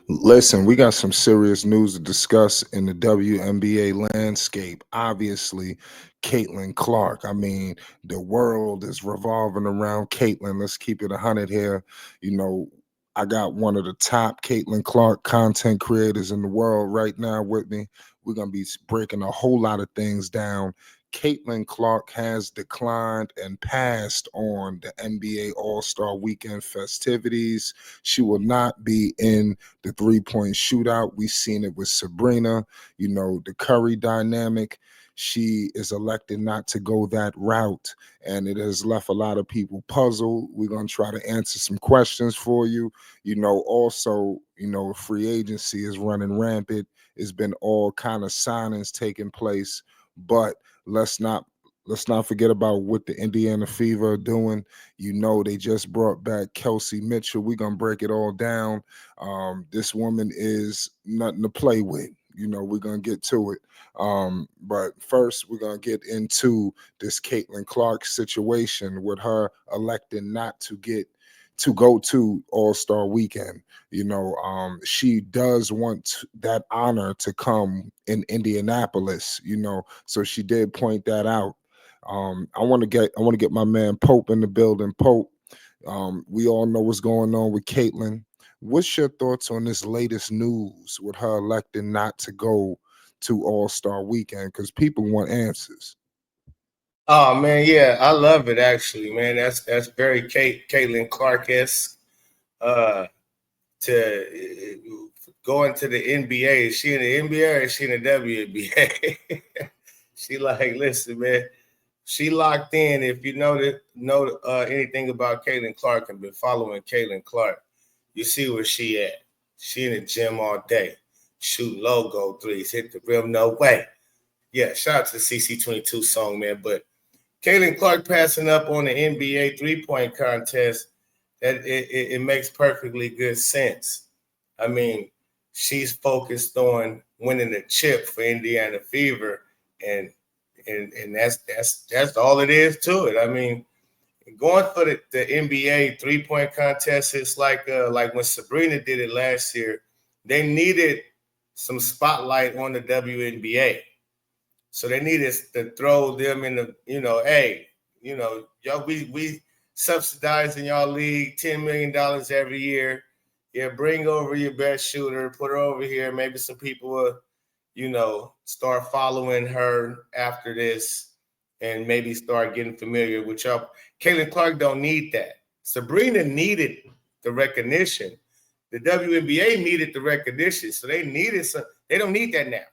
Listen, we got some serious news to discuss in the WNBA landscape. Obviously, Caitlin Clark. I mean, the world is revolving around Caitlin. Let's keep it 100 here. You know, I got one of the top Caitlin Clark content creators in the world right now with me. We're going to be breaking a whole lot of things down. Caitlin Clark has declined and passed on the NBA All Star Weekend festivities. She will not be in the 3-point shootout. We've seen it with Sabrina, the Curry dynamic. She is elected not to go that route, and it has left a lot of people puzzled. We're going to try to answer some questions for you. Free agency is running rampant. It's been all kind of signings taking place, but let's not let's not forget about what the Indiana Fever are doing. They just brought back Kelsey Mitchell. We're gonna break it all down. This woman is nothing to play with. We're gonna get to it. But first, we're gonna get into this Caitlin Clark situation with her electing not to go to All-Star Weekend. She does want that honor to come in Indianapolis. So she did point that out. I want to get my man Pope in the building. Pope, we all know what's going on with Caitlin. What's your thoughts on this latest news with her electing not to go to All-Star Weekend? Because people want answers. Oh man, yeah, I love it actually, man. That's very Caitlin Clark-esque. Uh, to go into the NBA. Is she in the NBA or is she in the WNBA? She like, listen, man. She locked in. If you know anything about Caitlin Clark and been following Caitlin Clark, you see where she at. She in the gym all day, shoot logo threes, hit the rim, no way. Yeah, shout out to the CC22 song, man. But Caitlin Clark passing up on the NBA 3-point contest, that it makes perfectly good sense. I mean, she's focused on winning the chip for Indiana Fever, and that's all it is to it. I mean, going for the NBA 3-point contest, it's like when Sabrina did it last year. They needed some spotlight on the WNBA. So they needed to throw them in the, hey, y'all, we subsidizing y'all league $10 million every year. Yeah, bring over your best shooter, put her over here. Maybe some people will, start following her after this and maybe start getting familiar with y'all. Caitlin Clark don't need that. Sabrina needed the recognition. The WNBA needed the recognition. So they needed some, they don't need that now.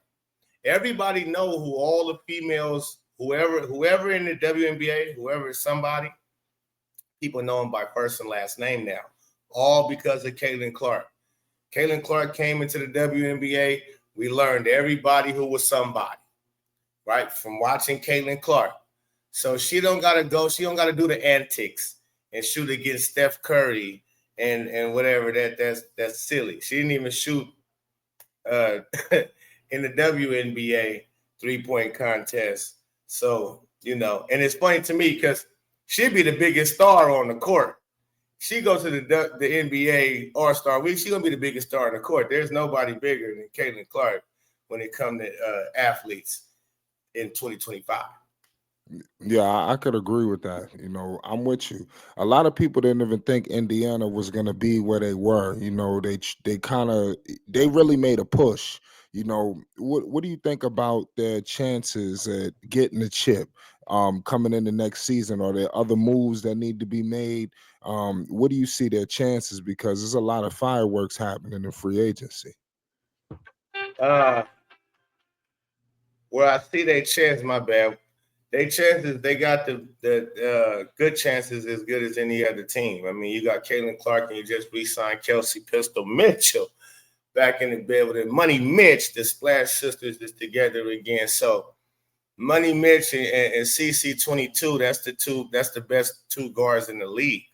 Everybody know who all the females, whoever in the WNBA, whoever is somebody, people know them by first and last name now, all because of Caitlin Clark. Caitlin Clark came into the WNBA. We learned everybody who was somebody, right? From watching Caitlin Clark. So she don't gotta go. She don't gotta do the antics and shoot against Steph Curry and whatever. That's silly. She didn't even shoot in the WNBA 3-point contest. So, and it's funny to me because she'd be the biggest star on the court. She goes to the NBA All-Star Week. She's going to be the biggest star on the court. There's nobody bigger than Caitlin Clark when it comes to athletes in 2025. Yeah, I could agree with that. I'm with you. A lot of people didn't even think Indiana was going to be where they were. They really made a push. What do you think about their chances at getting the chip coming in the next season? Are there other moves that need to be made? What do you see their chances? Because there's a lot of fireworks happening in free agency. Uh, where I see their chance, my bad. They chances, they got the good chances as good as any other team. I mean, you got Caitlin Clark and you just re-signed Kelsey Pistol Mitchell back in the bed with it. Money Mitch, the Splash Sisters is together again. So Money Mitch and CC22, that's the best two guards in the league.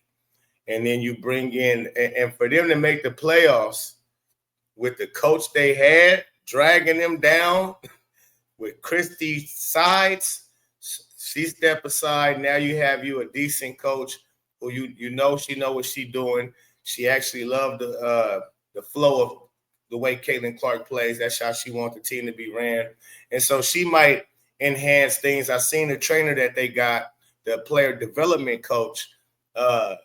And then you bring in, and for them to make the playoffs with the coach they had, dragging them down with Christy Sides, she stepped aside. Now you have a decent coach who she know what she's doing. She actually loved the flow of the way Caitlin Clark plays. That's how she wants the team to be ran. And so she might enhance things. I seen the trainer that they got, the player development coach, uh,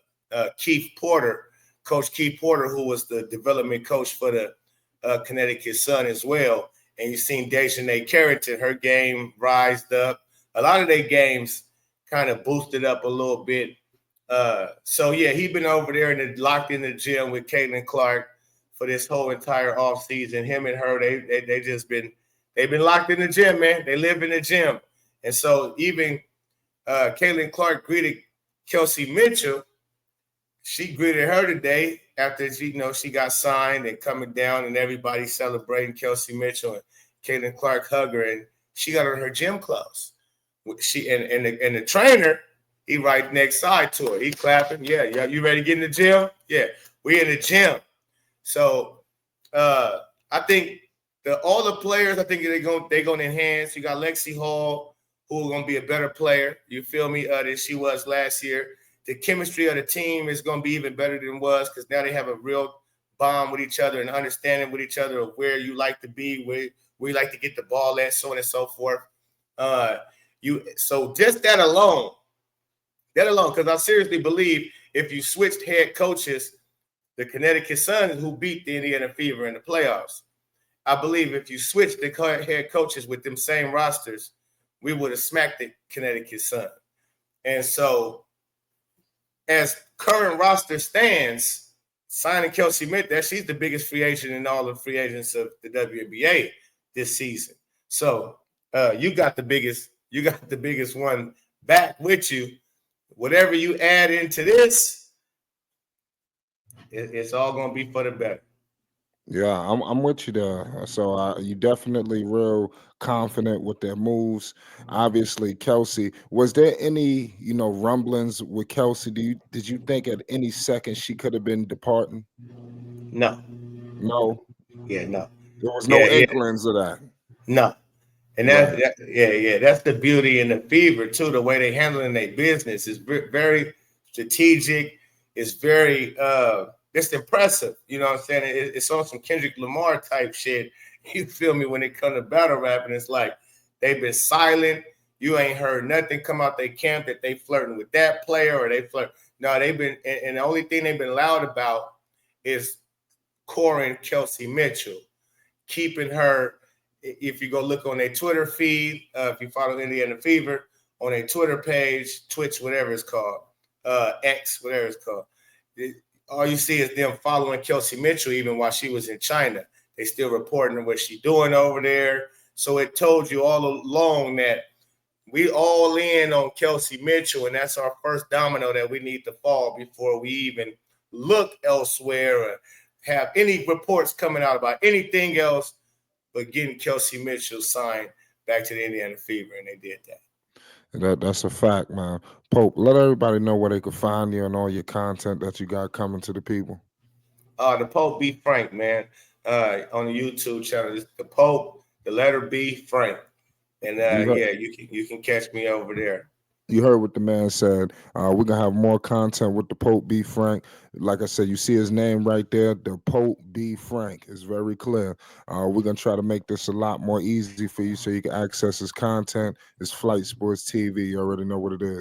Keith Porter, Coach Keith Porter, who was the development coach for the Connecticut Sun as well. And you've seen Dejanay Carrington, her game rised up. A lot of their games kind of boosted up a little bit. So yeah, he been over there and locked in the gym with Caitlin Clark for this whole entire off season. Him and her, they just been they've been locked in the gym, man. They live in the gym, and so even Caitlin Clark greeted Kelsey Mitchell. She greeted her today after she got signed and coming down and everybody celebrating Kelsey Mitchell, and Caitlin Clark hugged her and she got on her gym clothes. She and the trainer, he right next side to her. He clapping. Yeah, you ready to get in the gym? Yeah, we in the gym. So I think all the players, I think they're gonna enhance. You got Lexi Hall, who's gonna be a better player. You feel me? Than she was last year. The chemistry of the team is gonna be even better than it was because now they have a real bond with each other and understanding with each other of where you like to be, where you like to get the ball at, so on and so forth. So just that alone, because I seriously believe if you switched head coaches, the Connecticut Sun, who beat the Indiana Fever in the playoffs, I believe if you switched the head coaches with them same rosters, we would have smacked the Connecticut Sun. And so, as current roster stands, signing Kelsey Mitchell, she's the biggest free agent in all the free agents of the WNBA this season. So you got the biggest one back with you. Whatever you add into this, it's all gonna be for the better. Yeah, I'm with you there. So you definitely real confident with their moves. Obviously, Kelsey. Was there any rumblings with Kelsey? Did you think at any second she could have been departing? No. No, Yeah, no. there was no Yeah, inklings of that. no. And Right. that's the beauty and the fever too. The way they handling their business is very strategic. It's very it's impressive. You know what I'm saying? It's on some Kendrick Lamar type shit. You feel me? When it comes to battle rapping, it's like they've been silent. You ain't heard nothing come out their camp that they flirting with that player or they flirt. No, they've been, and the only thing they've been loud about is coring Kelsey Mitchell, keeping her. If you go look on their Twitter feed, if you follow Indiana Fever on their Twitter page, Twitch, whatever it's called, X, whatever it's called, all you see is them following Kelsey Mitchell even while she was in China. They still reporting what she's doing over there. So it told you all along that we all in on Kelsey Mitchell, and that's our first domino that we need to fall before we even look elsewhere or have any reports coming out about anything else but getting Kelsey Mitchell signed back to the Indiana Fever, and they did that. That's a fact, man. Pope, let everybody know where they can find you and all your content that you got coming to the people. The Pope B Frank, man, on the YouTube channel. It's the Pope, the letter B Frank, and you can catch me over there. You heard what the man said. We're gonna have more content with the Pope B Frank. Like I said, you see his name right there, the Pope B Frank. It's very clear. We're gonna try to make this a lot more easy for you so you can access his content. It's Flight Sports TV. You already know what it is.